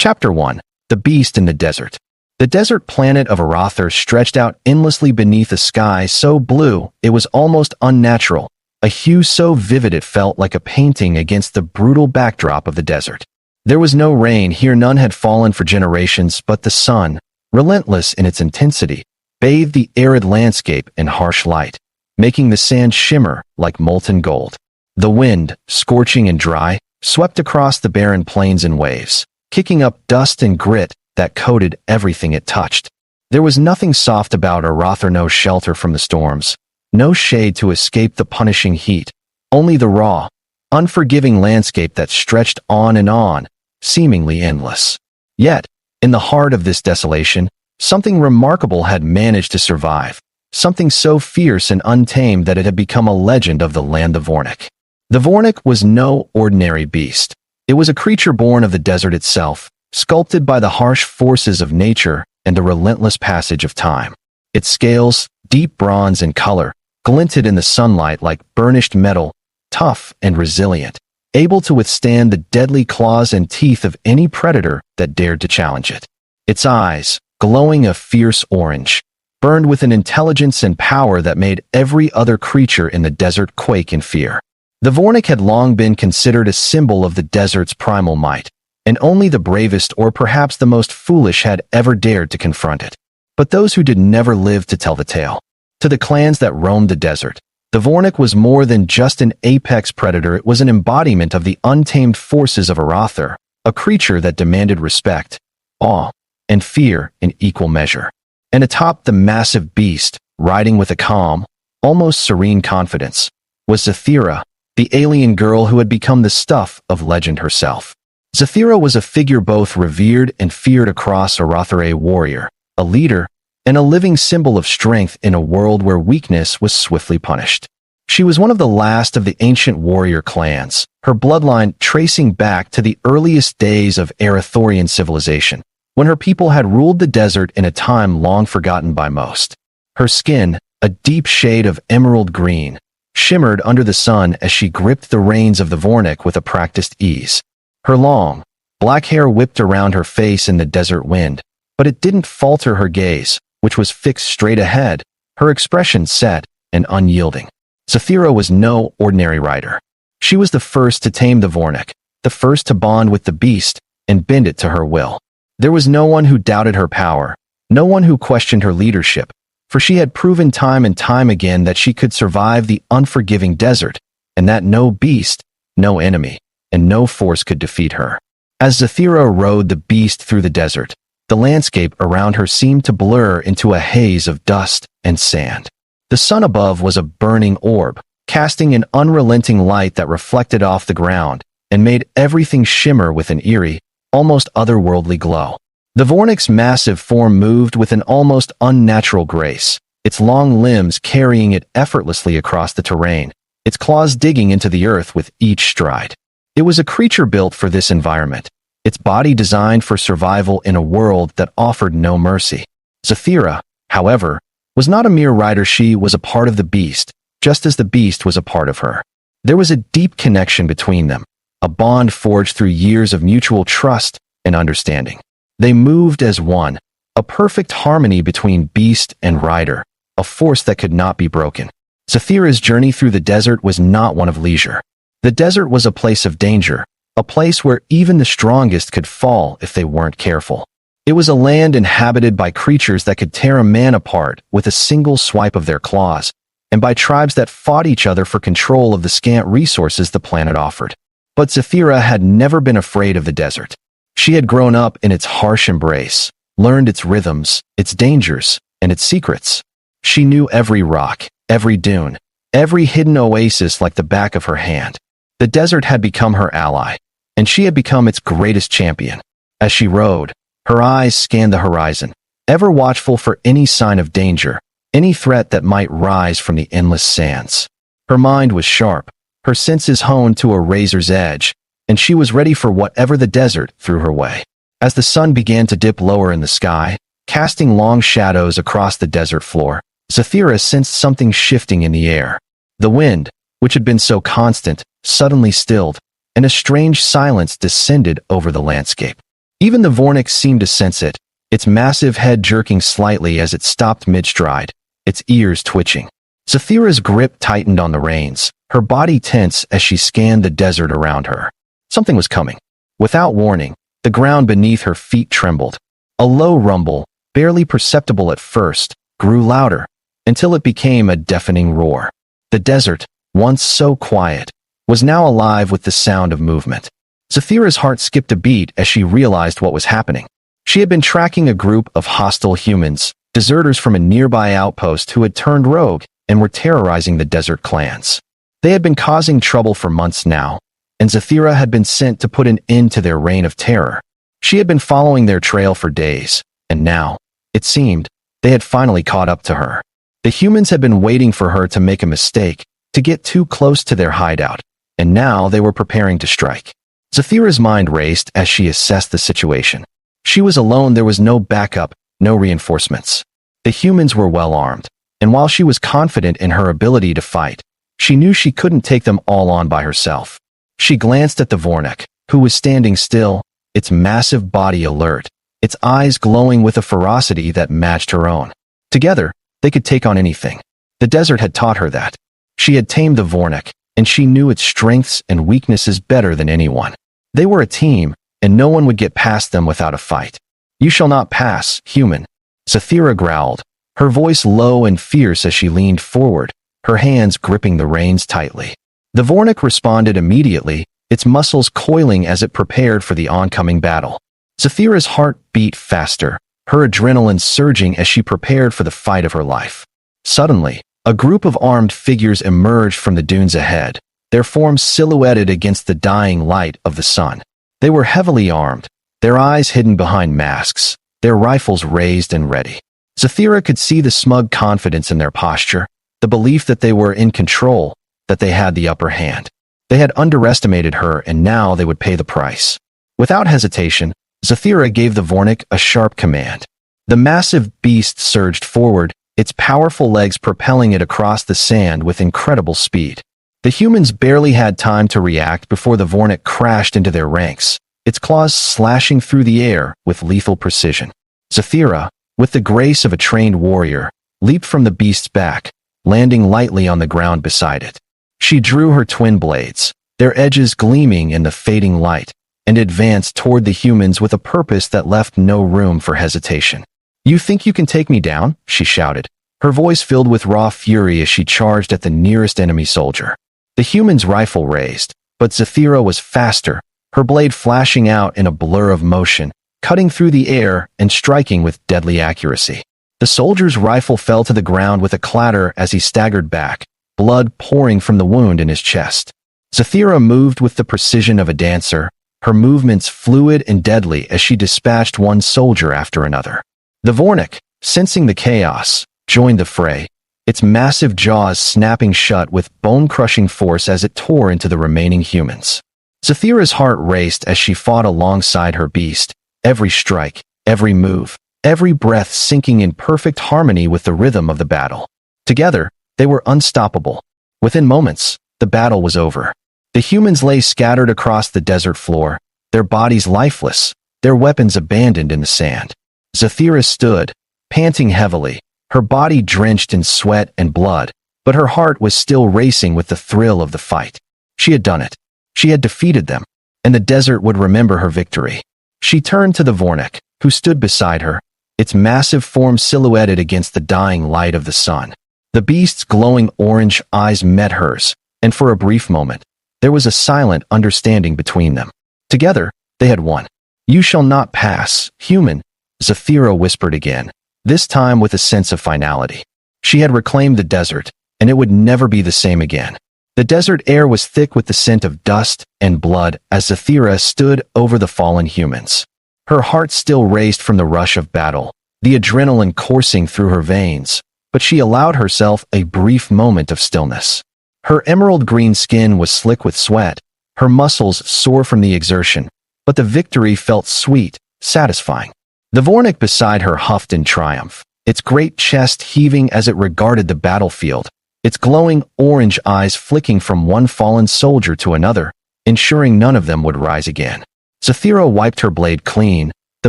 Chapter 1. The Beast in the Desert. The desert planet of Arather stretched out endlessly beneath a sky so blue it was almost unnatural, a hue so vivid it felt like a painting against the brutal backdrop of the desert. There was no rain here, none had fallen for generations, but the sun, relentless in its intensity, bathed the arid landscape in harsh light, making the sand shimmer like molten gold. The wind, scorching and dry, swept across the barren plains in waves, kicking up dust and grit that coated everything it touched. There was nothing soft about Arather, no shelter from the storms, no shade to escape the punishing heat, only the raw, unforgiving landscape that stretched on, seemingly endless. Yet, in the heart of this desolation, something remarkable had managed to survive, something so fierce and untamed that it had become a legend of the land of Vornik. The Vornik was no ordinary beast. It was a creature born of the desert itself, sculpted by the harsh forces of nature and the relentless passage of time. Its scales, deep bronze in color, glinted in the sunlight like burnished metal, tough and resilient, able to withstand the deadly claws and teeth of any predator that dared to challenge it. Its eyes, glowing a fierce orange, burned with an intelligence and power that made every other creature in the desert quake in fear. The Vornik had long been considered a symbol of the desert's primal might, and only the bravest or perhaps the most foolish had ever dared to confront it. But those who did never live to tell the tale. To the clans that roamed the desert, the Vornik was more than just an apex predator. It was an embodiment of the untamed forces of Arather, a creature that demanded respect, awe, and fear in equal measure. And atop the massive beast, riding with a calm, almost serene confidence, was Zathira, the alien girl who had become the stuff of legend herself. Zathira was a figure both revered and feared across Arather, a warrior, a leader, and a living symbol of strength in a world where weakness was swiftly punished. She was one of the last of the ancient warrior clans, her bloodline tracing back to the earliest days of Arathorian civilization, when her people had ruled the desert in a time long forgotten by most. Her skin, a deep shade of emerald green, shimmered under the sun as she gripped the reins of the Vornik with a practiced ease. Her long, black hair whipped around her face in the desert wind, but it didn't falter her gaze, which was fixed straight ahead, her expression set and unyielding. Zathira was no ordinary rider. She was the first to tame the Vornik, the first to bond with the beast and bend it to her will. There was no one who doubted her power, no one who questioned her leadership, for she had proven time and time again that she could survive the unforgiving desert, and that no beast, no enemy, and no force could defeat her. As Zathira rode the beast through the desert, the landscape around her seemed to blur into a haze of dust and sand. The sun above was a burning orb, casting an unrelenting light that reflected off the ground and made everything shimmer with an eerie, almost otherworldly glow. The Vornik's massive form moved with an almost unnatural grace, its long limbs carrying it effortlessly across the terrain, its claws digging into the earth with each stride. It was a creature built for this environment, its body designed for survival in a world that offered no mercy. Zathira, however, was not a mere rider. She was a part of the beast, just as the beast was a part of her. There was a deep connection between them, a bond forged through years of mutual trust and understanding. They moved as one, a perfect harmony between beast and rider, a force that could not be broken. Zathira's journey through the desert was not one of leisure. The desert was a place of danger, a place where even the strongest could fall if they weren't careful. It was a land inhabited by creatures that could tear a man apart with a single swipe of their claws, and by tribes that fought each other for control of the scant resources the planet offered. But Zathira had never been afraid of the desert. She had grown up in its harsh embrace, learned its rhythms, its dangers, and its secrets. She knew every rock, every dune, every hidden oasis like the back of her hand. The desert had become her ally, and she had become its greatest champion. As she rode, her eyes scanned the horizon, ever watchful for any sign of danger, any threat that might rise from the endless sands. Her mind was sharp, her senses honed to a razor's edge, and she was ready for whatever the desert threw her way. As the sun began to dip lower in the sky, casting long shadows across the desert floor, Zathira sensed something shifting in the air. The wind, which had been so constant, suddenly stilled, and a strange silence descended over the landscape. Even the Vornik seemed to sense it, its massive head jerking slightly as it stopped mid-stride, its ears twitching. Zafira's grip tightened on the reins, her body tense as she scanned the desert around her. Something was coming. Without warning, the ground beneath her feet trembled. A low rumble, barely perceptible at first, grew louder, until it became a deafening roar. The desert, once so quiet, was now alive with the sound of movement. Zafira's heart skipped a beat as she realized what was happening. She had been tracking a group of hostile humans, deserters from a nearby outpost who had turned rogue and were terrorizing the desert clans. They had been causing trouble for months now, and Zafira had been sent to put an end to their reign of terror. She had been following their trail for days, and now, it seemed, they had finally caught up to her. The humans had been waiting for her to make a mistake, to get too close to their hideout, and now they were preparing to strike. Zafira's mind raced as she assessed the situation. She was alone, there was no backup, no reinforcements. The humans were well armed, and while she was confident in her ability to fight, she knew she couldn't take them all on by herself. She glanced at the Vornik, who was standing still, its massive body alert, its eyes glowing with a ferocity that matched her own. Together, they could take on anything. The desert had taught her that. She had tamed the Vornik, and she knew its strengths and weaknesses better than anyone. They were a team, and no one would get past them without a fight. "You shall not pass, human," Zafira growled, her voice low and fierce as she leaned forward, her hands gripping the reins tightly. The Vornik responded immediately, its muscles coiling as it prepared for the oncoming battle. Zafira's heart beat faster, her adrenaline surging as she prepared for the fight of her life. Suddenly, a group of armed figures emerged from the dunes ahead, their forms silhouetted against the dying light of the sun. They were heavily armed, their eyes hidden behind masks, their rifles raised and ready. Zafira could see the smug confidence in their posture, the belief that they were in control, that they had the upper hand. They had underestimated her, and now they would pay the price. Without hesitation, Zafira gave the Vornik a sharp command. The massive beast surged forward, its powerful legs propelling it across the sand with incredible speed. The humans barely had time to react before the Vornik crashed into their ranks, its claws slashing through the air with lethal precision. Zafira, with the grace of a trained warrior, leaped from the beast's back, landing lightly on the ground beside it. She drew her twin blades, their edges gleaming in the fading light, and advanced toward the humans with a purpose that left no room for hesitation. "You think you can take me down?" she shouted, her voice filled with raw fury as she charged at the nearest enemy soldier. The human's rifle raised, but Zafira was faster, her blade flashing out in a blur of motion, cutting through the air and striking with deadly accuracy. The soldier's rifle fell to the ground with a clatter as he staggered back, blood pouring from the wound in his chest. Zafira moved with the precision of a dancer, her movements fluid and deadly as she dispatched one soldier after another. The Vornik, sensing the chaos, joined the fray, its massive jaws snapping shut with bone-crushing force as it tore into the remaining humans. Zafira's heart raced as she fought alongside her beast, every strike, every move, every breath sinking in perfect harmony with the rhythm of the battle. Together, they were unstoppable. Within moments, the battle was over. The humans lay scattered across the desert floor, their bodies lifeless, their weapons abandoned in the sand. Zafira stood, panting heavily, her body drenched in sweat and blood, but her heart was still racing with the thrill of the fight. She had done it. She had defeated them, and the desert would remember her victory. She turned to the Vornik, who stood beside her, its massive form silhouetted against the dying light of the sun. The beast's glowing orange eyes met hers, and for a brief moment, there was a silent understanding between them. Together, they had won. "You shall not pass, human," Zafira whispered again, this time with a sense of finality. She had reclaimed the desert, and it would never be the same again. The desert air was thick with the scent of dust and blood as Zafira stood over the fallen humans. Her heart still raced from the rush of battle, the adrenaline coursing through her veins, but she allowed herself a brief moment of stillness. Her emerald green skin was slick with sweat, her muscles sore from the exertion, but the victory felt sweet, satisfying. The Vornik beside her huffed in triumph, its great chest heaving as it regarded the battlefield, its glowing orange eyes flicking from one fallen soldier to another, ensuring none of them would rise again. Zafira wiped her blade clean, the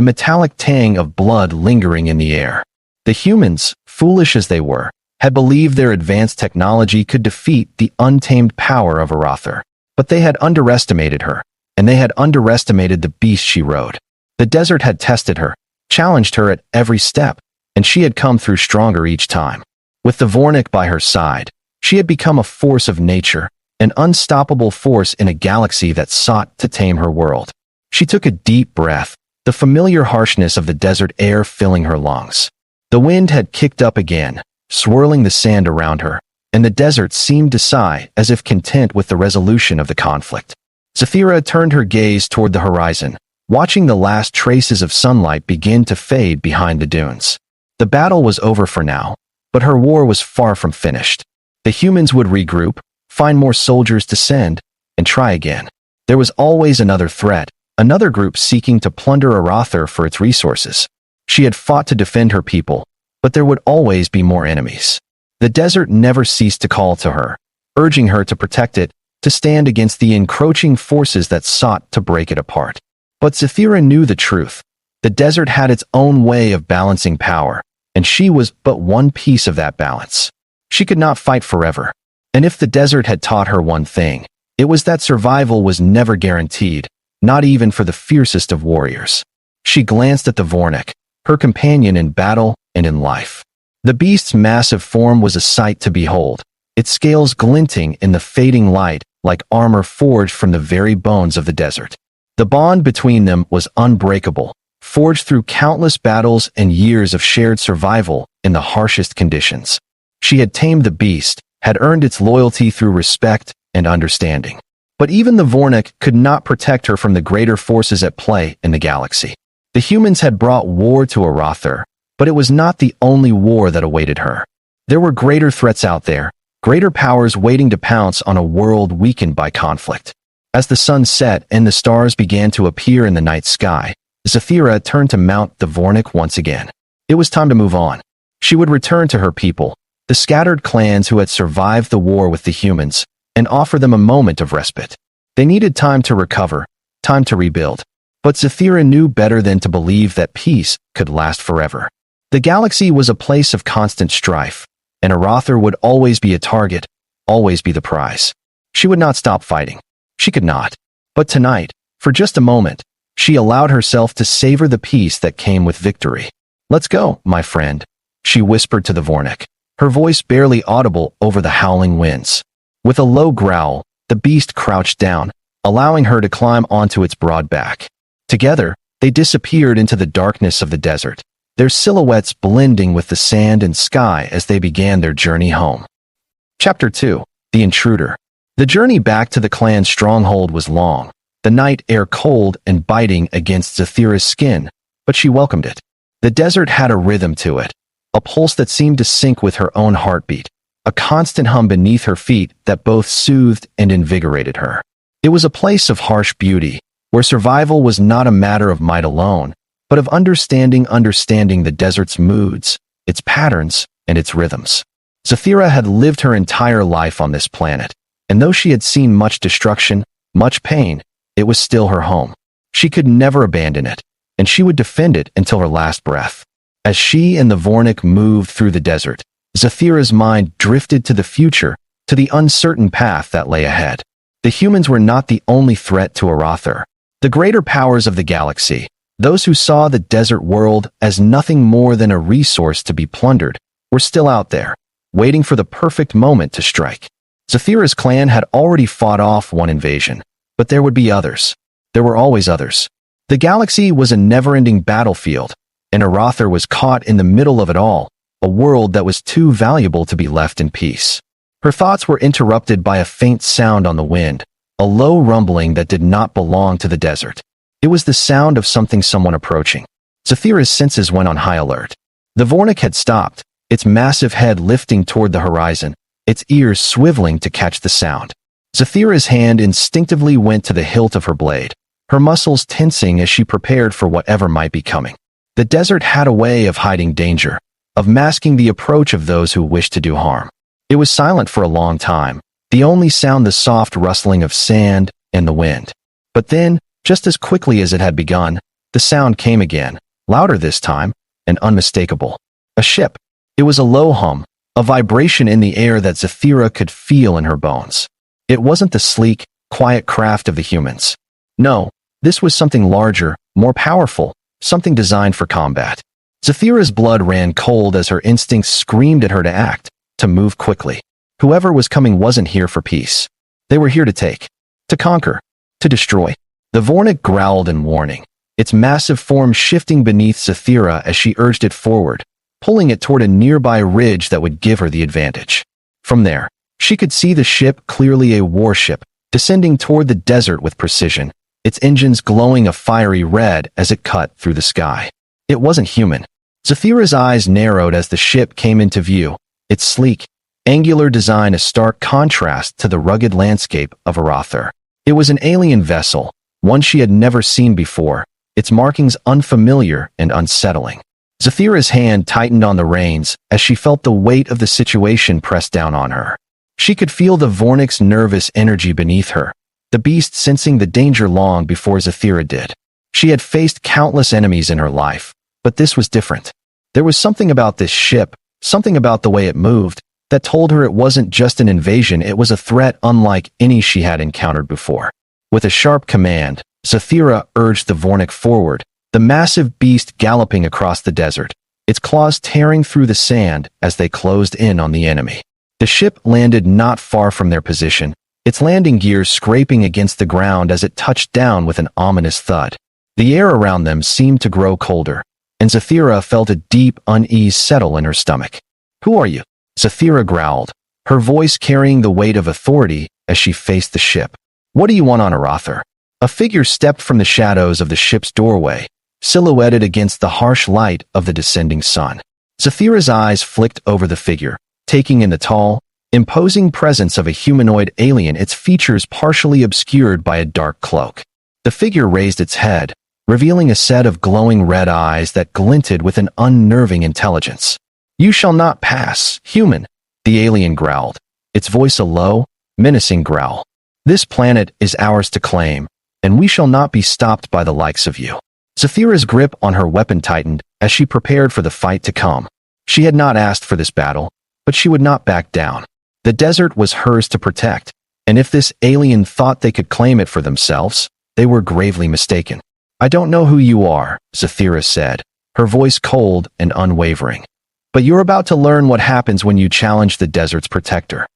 metallic tang of blood lingering in the air. The humans, foolish as they were, had believed their advanced technology could defeat the untamed power of Arather. But they had underestimated her, and they had underestimated the beast she rode. The desert had tested her, challenged her at every step, and she had come through stronger each time. With the Vornik by her side, she had become a force of nature, an unstoppable force in a galaxy that sought to tame her world. She took a deep breath, the familiar harshness of the desert air filling her lungs. The wind had kicked up again, swirling the sand around her, and the desert seemed to sigh as if content with the resolution of the conflict. Zafira turned her gaze toward the horizon, watching the last traces of sunlight begin to fade behind the dunes. The battle was over for now, but her war was far from finished. The humans would regroup, find more soldiers to send, and try again. There was always another threat, another group seeking to plunder Arather for its resources. She had fought to defend her people, but there would always be more enemies. The desert never ceased to call to her, urging her to protect it, to stand against the encroaching forces that sought to break it apart. But Zafira knew the truth. The desert had its own way of balancing power, and she was but one piece of that balance. She could not fight forever. And if the desert had taught her one thing, it was that survival was never guaranteed, not even for the fiercest of warriors. She glanced at the Vornik, her companion in battle and in life. The beast's massive form was a sight to behold, its scales glinting in the fading light like armor forged from the very bones of the desert. The bond between them was unbreakable, forged through countless battles and years of shared survival in the harshest conditions. She had tamed the beast, had earned its loyalty through respect and understanding. But even the Vornik could not protect her from the greater forces at play in the galaxy. The humans had brought war to Arather, but it was not the only war that awaited her. There were greater threats out there, greater powers waiting to pounce on a world weakened by conflict. As the sun set and the stars began to appear in the night sky, Zafira turned to mount the Vornik once again. It was time to move on. She would return to her people, the scattered clans who had survived the war with the humans, and offer them a moment of respite. They needed time to recover, time to rebuild. But Zafira knew better than to believe that peace could last forever. The galaxy was a place of constant strife, and Arather would always be a target, always be the prize. She would not stop fighting. She could not. But tonight, for just a moment, she allowed herself to savor the peace that came with victory. "Let's go, my friend," she whispered to the Vornik, her voice barely audible over the howling winds. With a low growl, the beast crouched down, allowing her to climb onto its broad back. Together, they disappeared into the darkness of the desert, their silhouettes blending with the sand and sky as they began their journey home. Chapter 2. The Intruder. The journey back to the clan's stronghold was long, the night air cold and biting against Zafira's skin, but she welcomed it. The desert had a rhythm to it, a pulse that seemed to sync with her own heartbeat, a constant hum beneath her feet that both soothed and invigorated her. It was a place of harsh beauty, where survival was not a matter of might alone, but of understanding the desert's moods, its patterns, and its rhythms. Zafira had lived her entire life on this planet, and though she had seen much destruction, much pain, it was still her home. She could never abandon it, and she would defend it until her last breath. As she and the Vornik moved through the desert, Zafira's mind drifted to the future, to the uncertain path that lay ahead. The humans were not the only threat to Arather. The greater powers of the galaxy, those who saw the desert world as nothing more than a resource to be plundered, were still out there, waiting for the perfect moment to strike. Zafira's clan had already fought off one invasion, but there would be others. There were always others. The galaxy was a never-ending battlefield, and Arather was caught in the middle of it all, a world that was too valuable to be left in peace. Her thoughts were interrupted by a faint sound on the wind, a low rumbling that did not belong to the desert. It was the sound of someone approaching. Zafira's senses went on high alert. The Vornik had stopped, its massive head lifting toward the horizon, its ears swiveling to catch the sound. Zafira's hand instinctively went to the hilt of her blade, her muscles tensing as she prepared for whatever might be coming. The desert had a way of hiding danger, of masking the approach of those who wished to do harm. It was silent for a long time, the only sound the soft rustling of sand and the wind. But then, Just as quickly as it had begun, the sound came again, louder this time, and unmistakable. A ship. It was a low hum, a vibration in the air that Zephyra could feel in her bones. It wasn't the sleek, quiet craft of the humans. No, this was something larger, more powerful, something designed for combat. Zephyra's blood ran cold as her instincts screamed at her to act, to move quickly. Whoever was coming wasn't here for peace. They were here to take, to conquer, to destroy. The Vornik growled in warning, its massive form shifting beneath Zephyra as she urged it forward, pulling it toward a nearby ridge that would give her the advantage. From there, she could see the ship, clearly a warship, descending toward the desert with precision, its engines glowing a fiery red as it cut through the sky. It wasn't human. Zephyra's eyes narrowed as the ship came into view, its sleek, angular design a stark contrast to the rugged landscape of Arather. It was an alien vessel, one she had never seen before, its markings unfamiliar and unsettling. Zephyra's hand tightened on the reins as she felt the weight of the situation press down on her. She could feel the Vornik's nervous energy beneath her, the beast sensing the danger long before Zephyra did. She had faced countless enemies in her life, but this was different. There was something about this ship, something about the way it moved, that told her it wasn't just an invasion, it was a threat unlike any she had encountered before. With a sharp command, Zephyra urged the Vornik forward, the massive beast galloping across the desert, its claws tearing through the sand as they closed in on the enemy. The ship landed not far from their position, its landing gears scraping against the ground as it touched down with an ominous thud. The air around them seemed to grow colder, and Zephyra felt a deep unease settle in her stomach. "Who are you?" Zephyra growled, her voice carrying the weight of authority as she faced the ship. "What do you want on Arather?" A figure stepped from the shadows of the ship's doorway, silhouetted against the harsh light of the descending sun. Zephyra's eyes flicked over the figure, taking in the tall, imposing presence of a humanoid alien, its features partially obscured by a dark cloak. The figure raised its head, revealing a set of glowing red eyes that glinted with an unnerving intelligence. "You shall not pass, human," the alien growled, its voice a low, menacing growl. "This planet is ours to claim, and we shall not be stopped by the likes of you." Zephyra's grip on her weapon tightened as she prepared for the fight to come. She had not asked for this battle, but she would not back down. The desert was hers to protect, and if this alien thought they could claim it for themselves, they were gravely mistaken. "I don't know who you are," Zephyra said, her voice cold and unwavering. "But you're about to learn what happens when you challenge the desert's protector."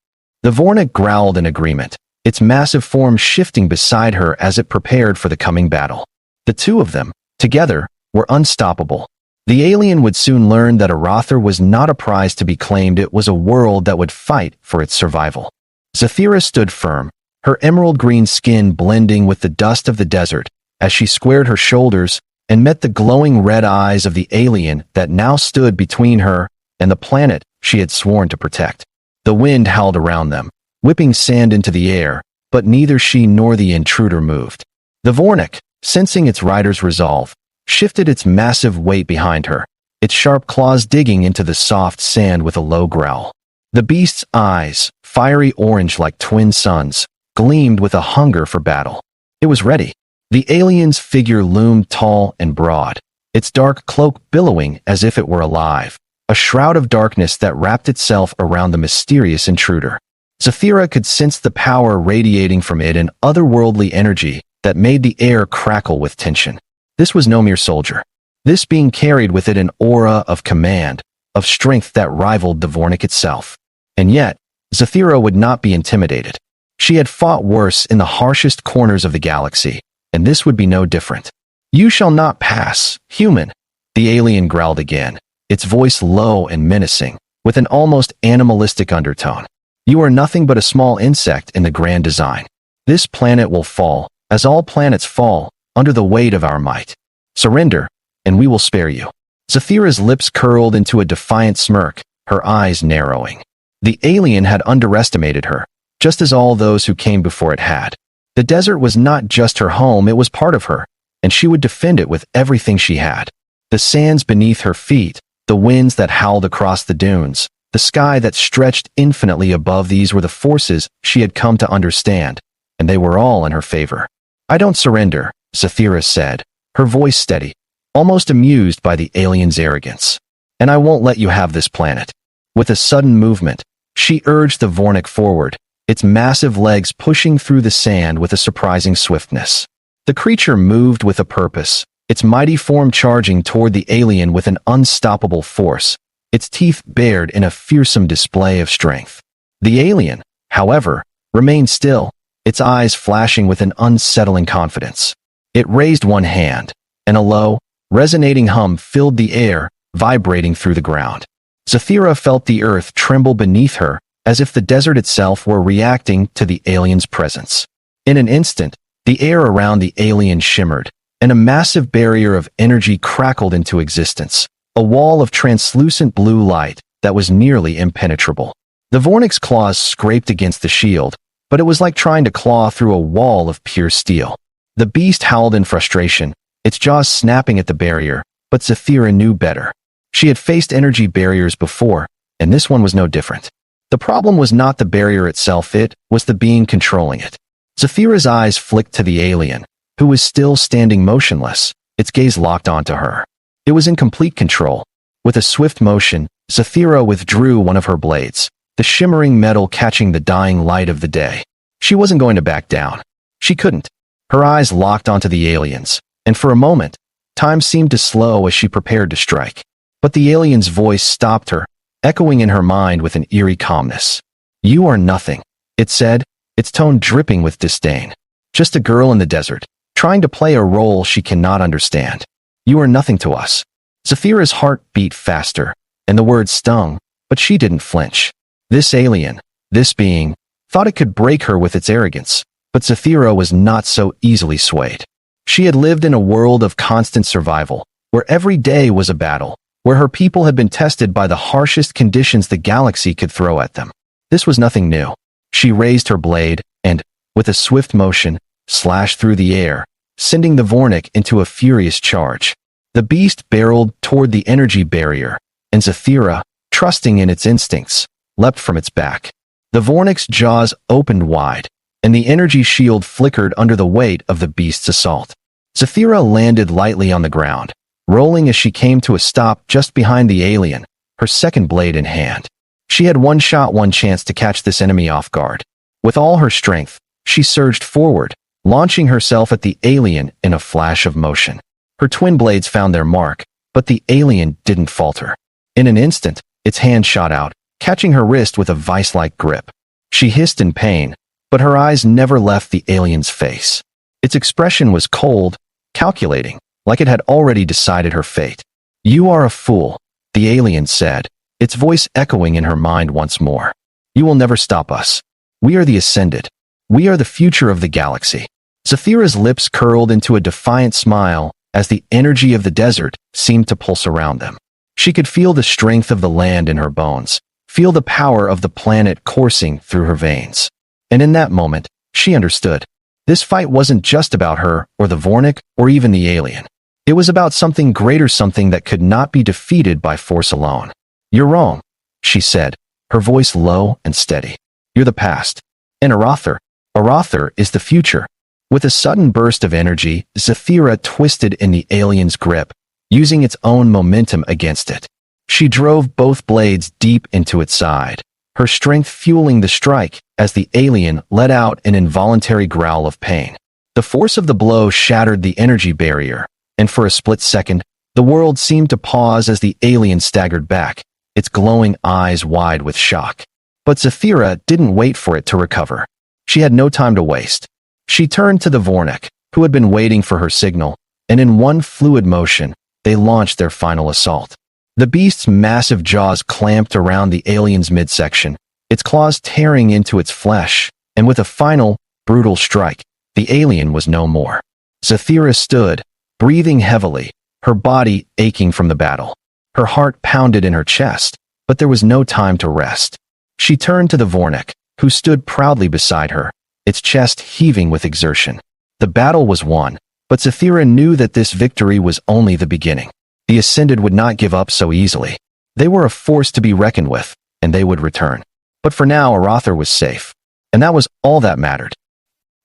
The Vornik growled in agreement, its massive form shifting beside her as it prepared for the coming battle. The two of them, together, were unstoppable. The alien would soon learn that Arather was not a prize to be claimed, it was a world that would fight for its survival. Zephyra stood firm, her emerald green skin blending with the dust of the desert, as she squared her shoulders and met the glowing red eyes of the alien that now stood between her and the planet she had sworn to protect. The wind howled around them, whipping sand into the air, but neither she nor the intruder moved. The Vornik, sensing its rider's resolve, shifted its massive weight behind her, its sharp claws digging into the soft sand with a low growl. The beast's eyes, fiery orange like twin suns, gleamed with a hunger for battle. It was ready. The alien's figure loomed tall and broad, its dark cloak billowing as if it were alive, a shroud of darkness that wrapped itself around the mysterious intruder. Zephyra could sense the power radiating from it, an otherworldly energy that made the air crackle with tension. This was no mere soldier. This being carried with it an aura of command, of strength that rivaled the Vornik itself. And yet, Zephyra would not be intimidated. She had fought worse in the harshest corners of the galaxy, and this would be no different. "You shall not pass, human," the alien growled again, its voice low and menacing, with an almost animalistic undertone. "You are nothing but a small insect in the grand design. This planet will fall, as all planets fall, under the weight of our might. Surrender, and we will spare you." Zephyra's lips curled into a defiant smirk, her eyes narrowing. The alien had underestimated her, just as all those who came before it had. The desert was not just her home, it was part of her, and she would defend it with everything she had. The sands beneath her feet, the winds that howled across the dunes, the sky that stretched infinitely above, these were the forces she had come to understand, and they were all in her favor. "I don't surrender," Zafira said, her voice steady, almost amused by the alien's arrogance. And I won't let you have this planet. With a sudden movement, she urged the Vornik forward, its massive legs pushing through the sand with a surprising swiftness. The creature moved with a purpose, its mighty form charging toward the alien with an unstoppable force, its teeth bared in a fearsome display of strength. The alien, however, remained still, its eyes flashing with an unsettling confidence. It raised one hand, and a low, resonating hum filled the air, vibrating through the ground. Zafira felt the earth tremble beneath her, as if the desert itself were reacting to the alien's presence. In an instant, the air around the alien shimmered, and a massive barrier of energy crackled into existence, a wall of translucent blue light that was nearly impenetrable. The Vornik's claws scraped against the shield, but it was like trying to claw through a wall of pure steel. The beast howled in frustration, its jaws snapping at the barrier, but Zafira knew better. She had faced energy barriers before, and this one was no different. The problem was not the barrier itself, it was the being controlling it. Zafira's eyes flicked to the alien, who was still standing motionless, its gaze locked onto her. It was in complete control. With a swift motion, Zafira withdrew one of her blades, the shimmering metal catching the dying light of the day. She wasn't going to back down. She couldn't. Her eyes locked onto the alien's, and for a moment, time seemed to slow as she prepared to strike. But the alien's voice stopped her, echoing in her mind with an eerie calmness. "You are nothing," it said, its tone dripping with disdain. "Just a girl in the desert, trying to play a role she cannot understand. You are nothing to us." Zafira's heart beat faster, and the words stung, but she didn't flinch. This alien, this being, thought it could break her with its arrogance, but Zafira was not so easily swayed. She had lived in a world of constant survival, where every day was a battle, where her people had been tested by the harshest conditions the galaxy could throw at them. This was nothing new. She raised her blade, and, with a swift motion, slashed through the air, sending the Vornik into a furious charge. The beast barreled toward the energy barrier, and Zafira, trusting in its instincts, leapt from its back. The Vornik's jaws opened wide, and the energy shield flickered under the weight of the beast's assault. Zafira landed lightly on the ground, rolling as she came to a stop just behind the alien, her second blade in hand. She had one shot, one chance to catch this enemy off guard. With all her strength, she surged forward, launching herself at the alien in a flash of motion. Her twin blades found their mark, but the alien didn't falter. In an instant, its hand shot out, catching her wrist with a vice-like grip. She hissed in pain, but her eyes never left the alien's face. Its expression was cold, calculating, like it had already decided her fate. "You are a fool," the alien said, its voice echoing in her mind once more. "You will never stop us. We are the Ascended. We are the future of the galaxy." Zafira's lips curled into a defiant smile as the energy of the desert seemed to pulse around them. She could feel the strength of the land in her bones, feel the power of the planet coursing through her veins. And in that moment, she understood. This fight wasn't just about her or the Vornik or even the alien. It was about something greater, something that could not be defeated by force alone. "You're wrong," she said, her voice low and steady. "You're the past. And Arather is the future." With a sudden burst of energy, Zafira twisted in the alien's grip, using its own momentum against it. She drove both blades deep into its side, her strength fueling the strike as the alien let out an involuntary growl of pain. The force of the blow shattered the energy barrier, and for a split second, the world seemed to pause as the alien staggered back, its glowing eyes wide with shock. But Zafira didn't wait for it to recover. She had no time to waste. She turned to the Vornik, who had been waiting for her signal, and in one fluid motion, they launched their final assault. The beast's massive jaws clamped around the alien's midsection, its claws tearing into its flesh, and with a final, brutal strike, the alien was no more. Zafira stood, breathing heavily, her body aching from the battle. Her heart pounded in her chest, but there was no time to rest. She turned to the Vornik, who stood proudly beside her, its chest heaving with exertion. The battle was won, but Zafira knew that this victory was only the beginning. The Ascended would not give up so easily. They were a force to be reckoned with, and they would return. But for now, Arather was safe, and that was all that mattered.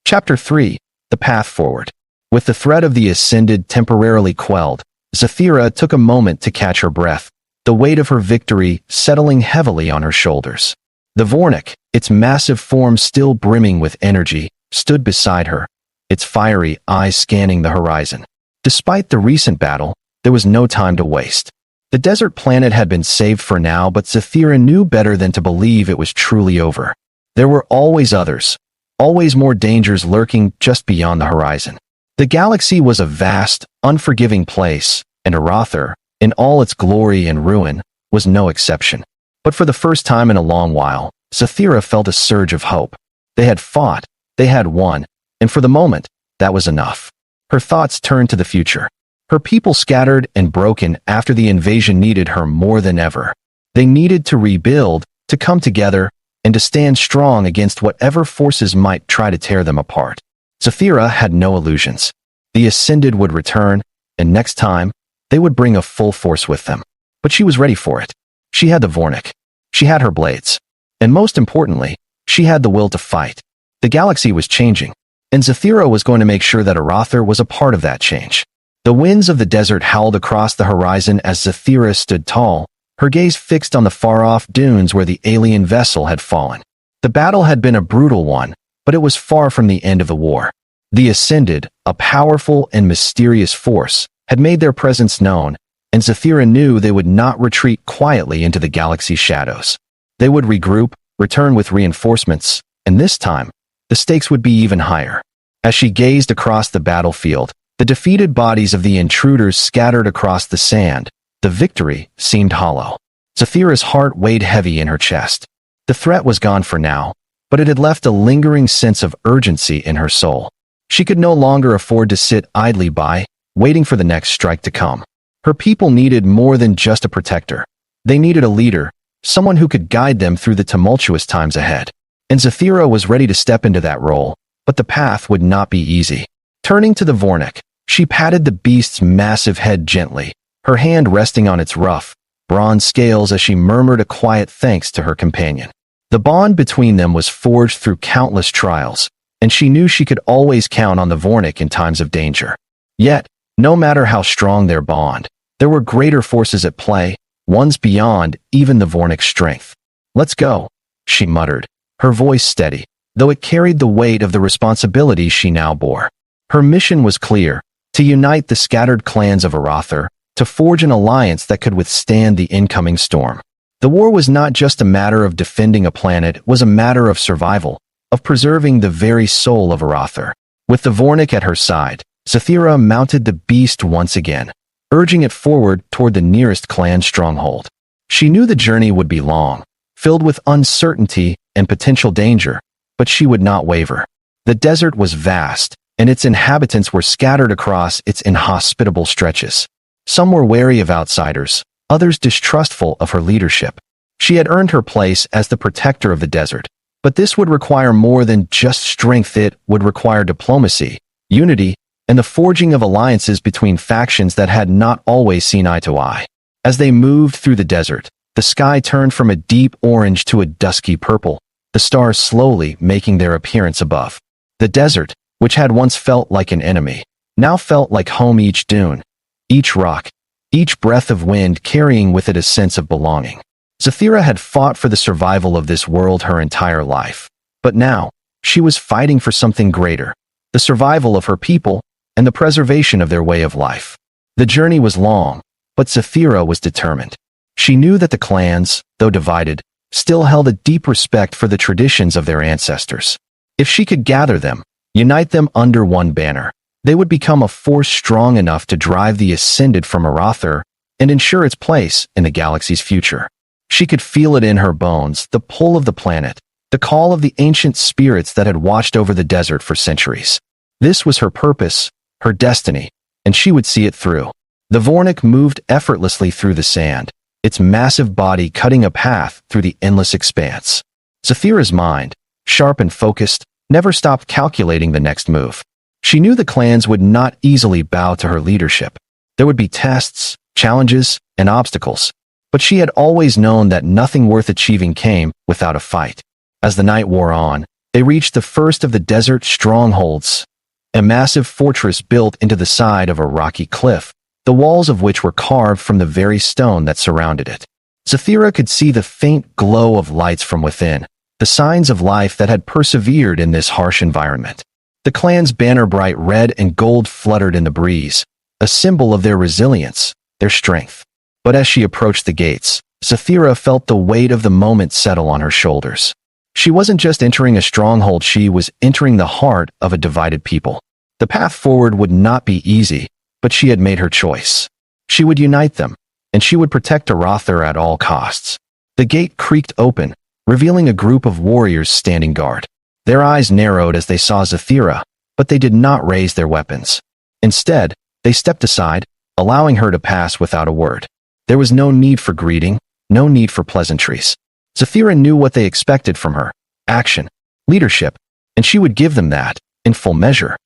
Chapter 3: The Path Forward. With the threat of the Ascended temporarily quelled, Zephyra took a moment to catch her breath, the weight of her victory settling heavily on her shoulders. The Vornik, its massive form still brimming with energy, stood beside her, its fiery eyes scanning the horizon. Despite the recent battle, there was no time to waste. The desert planet had been saved for now, but Zephyra knew better than to believe it was truly over. There were always others, always more dangers lurking just beyond the horizon. The galaxy was a vast, unforgiving place, and Arather, in all its glory and ruin, was no exception. But for the first time in a long while, Zephyra felt a surge of hope. They had fought, they had won, and for the moment, that was enough. Her thoughts turned to the future. Her people scattered and broken after the invasion needed her more than ever. They needed to rebuild, to come together, and to stand strong against whatever forces might try to tear them apart. Zephyra had no illusions. The Ascended would return, and next time, they would bring a full force with them. But she was ready for it. She had the Vornik. She had her blades. And most importantly, she had the will to fight. The galaxy was changing, and Zephyra was going to make sure that Arather was a part of that change. The winds of the desert howled across the horizon as Zephyra stood tall, her gaze fixed on the far-off dunes where the alien vessel had fallen. The battle had been a brutal one, but it was far from the end of the war. The Ascended, a powerful and mysterious force, had made their presence known, and Zephyra knew they would not retreat quietly into the galaxy's shadows. They would regroup, return with reinforcements, and this time, the stakes would be even higher. As she gazed across the battlefield, the defeated bodies of the intruders scattered across the sand. The victory seemed hollow. Zephyra's heart weighed heavy in her chest. The threat was gone for now, but it had left a lingering sense of urgency in her soul. She could no longer afford to sit idly by, waiting for the next strike to come. Her people needed more than just a protector. They needed a leader, someone who could guide them through the tumultuous times ahead. And Zephyra was ready to step into that role, but the path would not be easy. Turning to the Vornik, she patted the beast's massive head gently, her hand resting on its rough, bronze scales as she murmured a quiet thanks to her companion. The bond between them was forged through countless trials, and she knew she could always count on the Vornik in times of danger. Yet, no matter how strong their bond, there were greater forces at play, ones beyond even the Vornik's strength. "Let's go," she muttered, her voice steady, though it carried the weight of the responsibility she now bore. Her mission was clear: to unite the scattered clans of Arather, to forge an alliance that could withstand the incoming storm. The war was not just a matter of defending a planet, it was a matter of survival, of preserving the very soul of Arather. With the Vornik at her side, Zephyra mounted the beast once again, urging it forward toward the nearest clan stronghold. She knew the journey would be long, filled with uncertainty and potential danger, but she would not waver. The desert was vast, and its inhabitants were scattered across its inhospitable stretches. Some were wary of outsiders, others distrustful of her leadership. She had earned her place as the protector of the desert, but this would require more than just strength. It would require diplomacy, unity, and the forging of alliances between factions that had not always seen eye to eye. As they moved through the desert, the sky turned from a deep orange to a dusky purple, the stars slowly making their appearance above. The desert, which had once felt like an enemy, now felt like home. Each dune, each rock, each breath of wind carrying with it a sense of belonging. Zephyra had fought for the survival of this world her entire life, but now, she was fighting for something greater: the survival of her people and the preservation of their way of life. The journey was long, but Zephyra was determined. She knew that the clans, though divided, still held a deep respect for the traditions of their ancestors. If she could gather them, unite them under one banner, they would become a force strong enough to drive the Ascended from Arather and ensure its place in the galaxy's future. She could feel it in her bones, the pull of the planet, the call of the ancient spirits that had watched over the desert for centuries. This was her purpose, her destiny, and she would see it through. The Vornik moved effortlessly through the sand, its massive body cutting a path through the endless expanse. Zephyra's mind, sharp and focused, never stopped calculating the next move. She knew the clans would not easily bow to her leadership. There would be tests, challenges, and obstacles, but she had always known that nothing worth achieving came without a fight. As the night wore on, they reached the first of the desert strongholds, a massive fortress built into the side of a rocky cliff, the walls of which were carved from the very stone that surrounded it. Zafira could see the faint glow of lights from within, the signs of life that had persevered in this harsh environment. The clan's banner, bright red and gold, fluttered in the breeze, a symbol of their resilience, their strength. But as she approached the gates, Zafira felt the weight of the moment settle on her shoulders. She wasn't just entering a stronghold, she was entering the heart of a divided people. The path forward would not be easy, but she had made her choice. She would unite them, and she would protect Arather at all costs. The gate creaked open, revealing a group of warriors standing guard. Their eyes narrowed as they saw Zafira, but they did not raise their weapons. Instead, they stepped aside, allowing her to pass without a word. There was no need for greeting, no need for pleasantries. Zafira knew what they expected from her: action, leadership, and she would give them that, in full measure.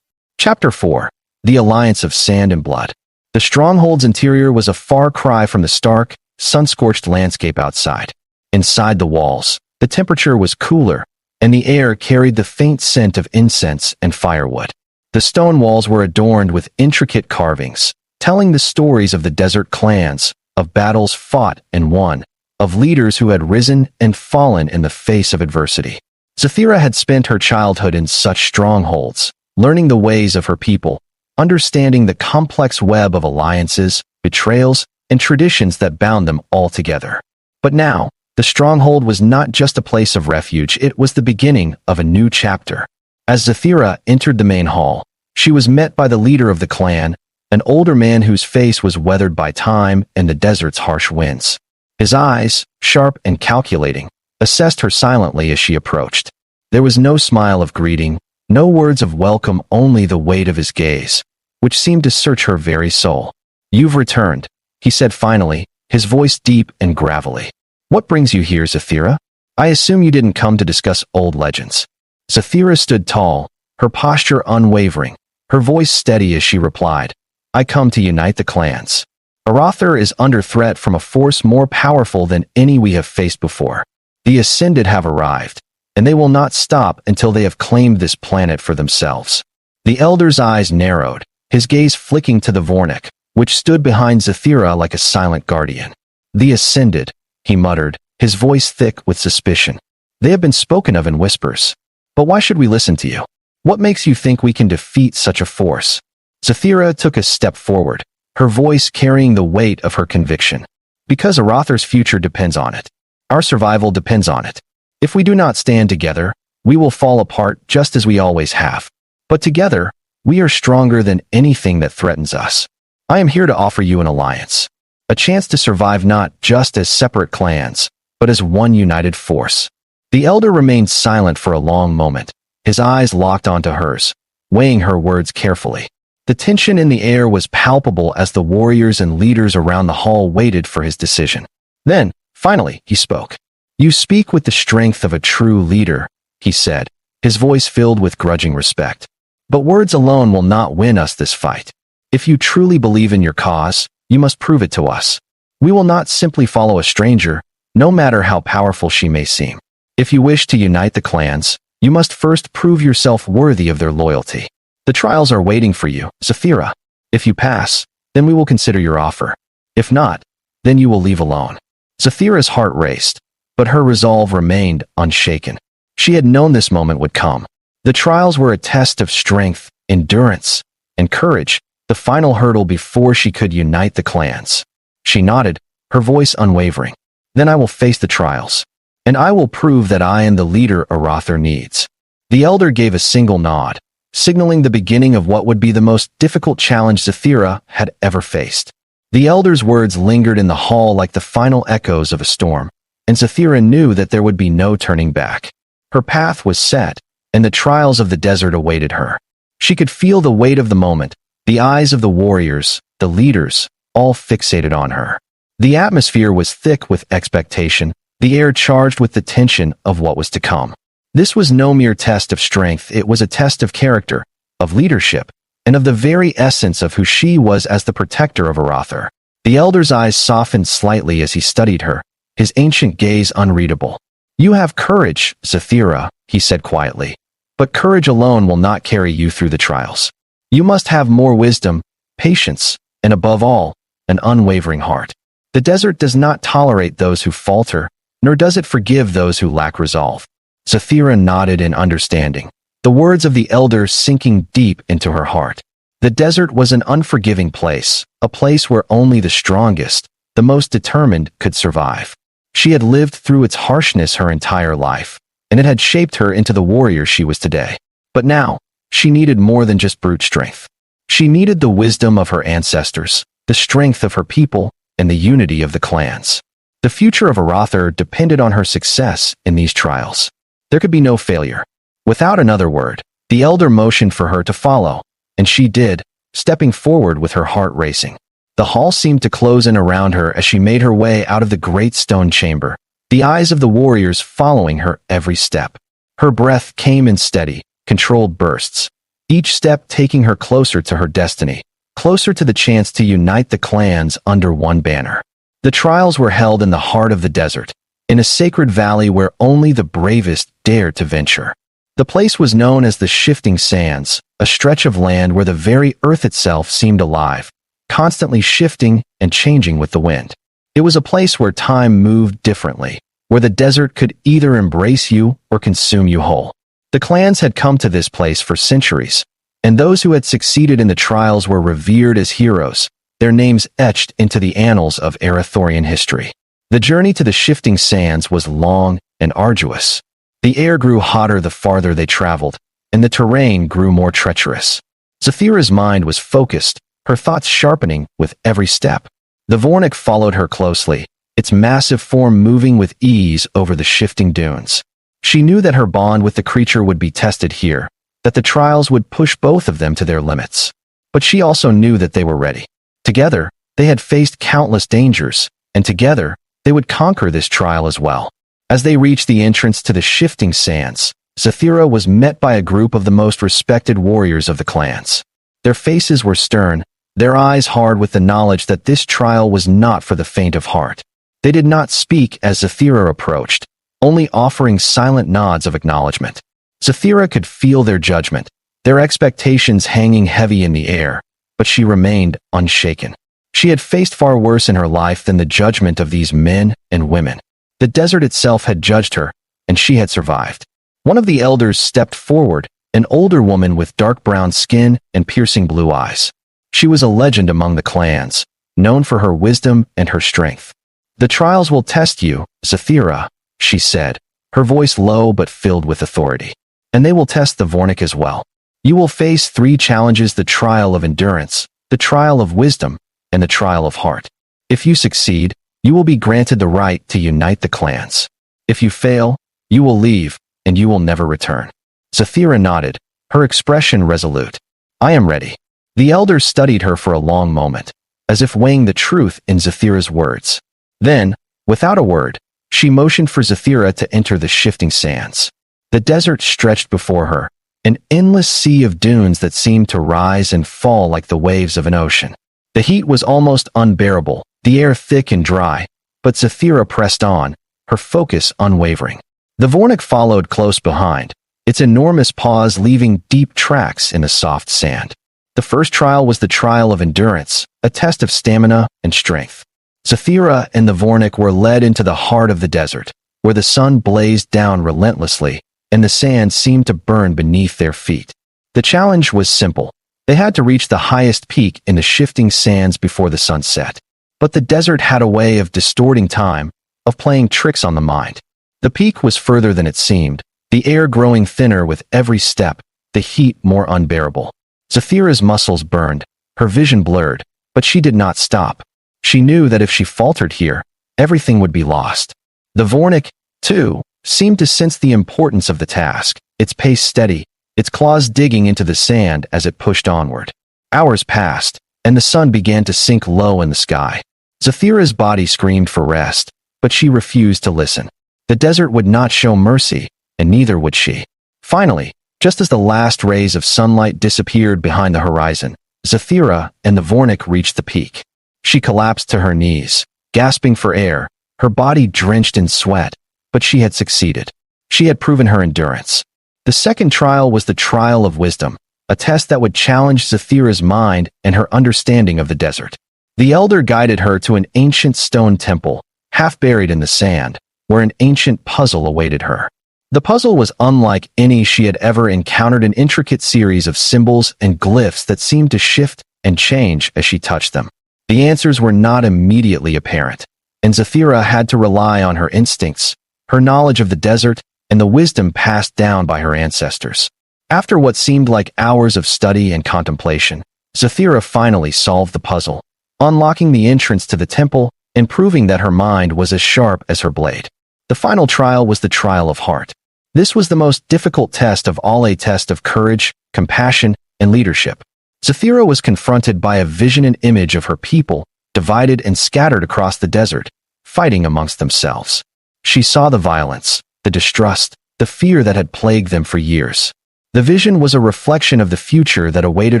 Chapter 4. The Alliance of Sand and Blood. The stronghold's interior was a far cry from the stark, sun-scorched landscape outside. Inside the walls, the temperature was cooler, and the air carried the faint scent of incense and firewood. The stone walls were adorned with intricate carvings, telling the stories of the desert clans, of battles fought and won, of leaders who had risen and fallen in the face of adversity. Zafira had spent her childhood in such strongholds, learning the ways of her people, understanding the complex web of alliances, betrayals, and traditions that bound them all together. But now, the stronghold was not just a place of refuge, it was the beginning of a new chapter. As Zafira entered the main hall, she was met by the leader of the clan, an older man whose face was weathered by time and the desert's harsh winds. His eyes, sharp and calculating, assessed her silently as she approached. There was no smile of greeting, no words of welcome, only the weight of his gaze, which seemed to search her very soul. "You've returned," he said finally, his voice deep and gravelly. "What brings you here, Zafira? I assume you didn't come to discuss old legends." Zafira stood tall, her posture unwavering, her voice steady as she replied, "I come to unite the clans. Arather is under threat from a force more powerful than any we have faced before. The Ascended have arrived, and they will not stop until they have claimed this planet for themselves." The elder's eyes narrowed, his gaze flicking to the Vornik, which stood behind Zafira like a silent guardian. "The Ascended," he muttered, his voice thick with suspicion. "They have been spoken of in whispers. But why should we listen to you? What makes you think we can defeat such a force?" Zafira took a step forward, her voice carrying the weight of her conviction. "Because Arather's future depends on it. Our survival depends on it. If we do not stand together, we will fall apart just as we always have. But together, we are stronger than anything that threatens us. I am here to offer you an alliance. A chance to survive not just as separate clans, but as one united force." The elder remained silent for a long moment, his eyes locked onto hers, weighing her words carefully. The tension in the air was palpable as the warriors and leaders around the hall waited for his decision. Then, finally, he spoke. "You speak with the strength of a true leader," he said, his voice filled with grudging respect. "But words alone will not win us this fight. If you truly believe in your cause, you must prove it to us. We will not simply follow a stranger, no matter how powerful she may seem. If you wish to unite the clans, you must first prove yourself worthy of their loyalty. The trials are waiting for you, Zafira. If you pass, then we will consider your offer. If not, then you will leave alone." Zafira's heart raced, but her resolve remained unshaken. She had known this moment would come. The trials were a test of strength, endurance, and courage, the final hurdle before she could unite the clans. She nodded, her voice unwavering. "Then I will face the trials, and I will prove that I am the leader Arather needs." The elder gave a single nod, signaling the beginning of what would be the most difficult challenge Zafira had ever faced. The elder's words lingered in the hall like the final echoes of a storm, and Zafira knew that there would be no turning back. Her path was set, and the trials of the desert awaited her. She could feel the weight of the moment, the eyes of the warriors, the leaders, all fixated on her. The atmosphere was thick with expectation, the air charged with the tension of what was to come. This was no mere test of strength, it was a test of character, of leadership, and of the very essence of who she was as the protector of Arather. The elder's eyes softened slightly as he studied her, his ancient gaze unreadable. "You have courage, Zafira," he said quietly. But courage alone will not carry you through the trials. You must have more wisdom, patience, and above all, an unwavering heart. The desert does not tolerate those who falter, nor does it forgive those who lack resolve. Zathira nodded in understanding, the words of the elder sinking deep into her heart. The desert was an unforgiving place, a place where only the strongest, the most determined, could survive. She had lived through its harshness her entire life, and it had shaped her into the warrior she was today. But now, she needed more than just brute strength. She needed the wisdom of her ancestors, the strength of her people, and the unity of the clans. The future of Arathar depended on her success in these trials. There could be no failure. Without another word, the elder motioned for her to follow, and she did, stepping forward with her heart racing. The hall seemed to close in around her as she made her way out of the great stone chamber, the eyes of the warriors following her every step. Her breath came in steady, controlled bursts, each step taking her closer to her destiny, closer to the chance to unite the clans under one banner. The trials were held in the heart of the desert, in a sacred valley where only the bravest dared to venture. The place was known as the Shifting Sands, a stretch of land where the very earth itself seemed alive, constantly shifting and changing with the wind. It was a place where time moved differently, where the desert could either embrace you or consume you whole. The clans had come to this place for centuries, and those who had succeeded in the trials were revered as heroes, their names etched into the annals of Arathorian history. The journey to the Shifting Sands was long and arduous. The air grew hotter the farther they traveled, and the terrain grew more treacherous. Zathira's mind was focused, her thoughts sharpening with every step. The Vornik followed her closely, its massive form moving with ease over the shifting dunes. She knew that her bond with the creature would be tested here, that the trials would push both of them to their limits. But she also knew that they were ready. Together, they had faced countless dangers, and together, they would conquer this trial as well. As they reached the entrance to the Shifting Sands, Zathira was met by a group of the most respected warriors of the clans. Their faces were stern, their eyes hard with the knowledge that this trial was not for the faint of heart. They did not speak as Zathira approached, only offering silent nods of acknowledgement. Zathira could feel their judgment, their expectations hanging heavy in the air, but she remained unshaken. She had faced far worse in her life than the judgment of these men and women. The desert itself had judged her, and she had survived. One of the elders stepped forward, an older woman with dark brown skin and piercing blue eyes. She was a legend among the clans, known for her wisdom and her strength. "The trials will test you, Zathira," she said, her voice low but filled with authority. "And they will test the Vornik as well. You will face 3 challenges: the trial of endurance, the trial of wisdom, and the trial of heart. If you succeed, you will be granted the right to unite the clans. If you fail, you will leave, and you will never return." Zathira nodded, her expression resolute. "I am ready." The elder studied her for a long moment, as if weighing the truth in Zathira's words. Then, without a word, she motioned for Zathira to enter the Shifting Sands. The desert stretched before her, an endless sea of dunes that seemed to rise and fall like the waves of an ocean. The heat was almost unbearable, the air thick and dry, but Zathira pressed on, her focus unwavering. The Vornik followed close behind, its enormous paws leaving deep tracks in the soft sand. The first trial was the trial of endurance, a test of stamina and strength. Zathira and the Vornik were led into the heart of the desert, where the sun blazed down relentlessly, and the sand seemed to burn beneath their feet. The challenge was simple. They had to reach the highest peak in the Shifting Sands before the sun set. But the desert had a way of distorting time, of playing tricks on the mind. The peak was further than it seemed, the air growing thinner with every step, the heat more unbearable. Zathira's muscles burned, her vision blurred, but she did not stop. She knew that if she faltered here, everything would be lost. The Vornik, too, seemed to sense the importance of the task, its pace steady, its claws digging into the sand as it pushed onward. Hours passed, and the sun began to sink low in the sky. Zathira's body screamed for rest, but she refused to listen. The desert would not show mercy, and neither would she. Finally, just as the last rays of sunlight disappeared behind the horizon, Zathira and the Vornik reached the peak. She collapsed to her knees, gasping for air, her body drenched in sweat, but she had succeeded. She had proven her endurance. The second trial was the trial of wisdom, a test that would challenge Zafira's mind and her understanding of the desert. The elder guided her to an ancient stone temple, half buried in the sand, where an ancient puzzle awaited her. The puzzle was unlike any she had ever encountered, an intricate series of symbols and glyphs that seemed to shift and change as she touched them. The answers were not immediately apparent, and Zafira had to rely on her instincts, her knowledge of the desert, and the wisdom passed down by her ancestors. After what seemed like hours of study and contemplation, Zafira finally solved the puzzle, unlocking the entrance to the temple and proving that her mind was as sharp as her blade. The final trial was the trial of heart. This was the most difficult test of all, a test of courage, compassion, and leadership. Zafira was confronted by a vision and image of her people, divided and scattered across the desert, fighting amongst themselves. She saw the violence, the distrust, the fear that had plagued them for years. The vision was a reflection of the future that awaited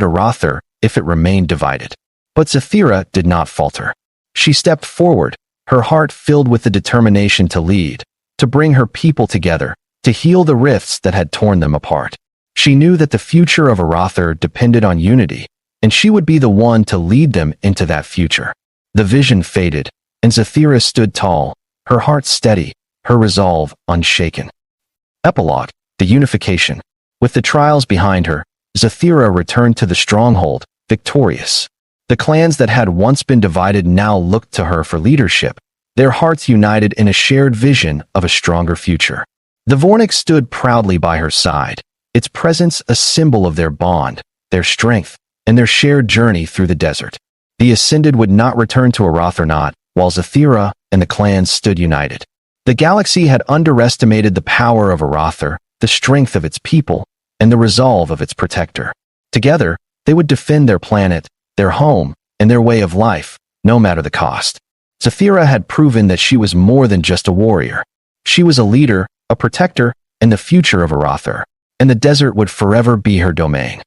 Arather if it remained divided. But Zafira did not falter. She stepped forward, her heart filled with the determination to lead, to bring her people together, to heal the rifts that had torn them apart. She knew that the future of Arather depended on unity, and she would be the one to lead them into that future. The vision faded, and Zafira stood tall, her heart steady, her resolve unshaken. Epilogue: The Unification. With the trials behind her, Zafira returned to the stronghold, victorious. The clans that had once been divided now looked to her for leadership, their hearts united in a shared vision of a stronger future. The Vornik stood proudly by her side, its presence a symbol of their bond, their strength, and their shared journey through the desert. The Ascended would not return to Arathornot, while Zafira and the clans stood united. The galaxy had underestimated the power of Arather, the strength of its people, and the resolve of its protector. Together, they would defend their planet, their home, and their way of life, no matter the cost. Zafira had proven that she was more than just a warrior. She was a leader, a protector, and the future of Arather, and the desert would forever be her domain.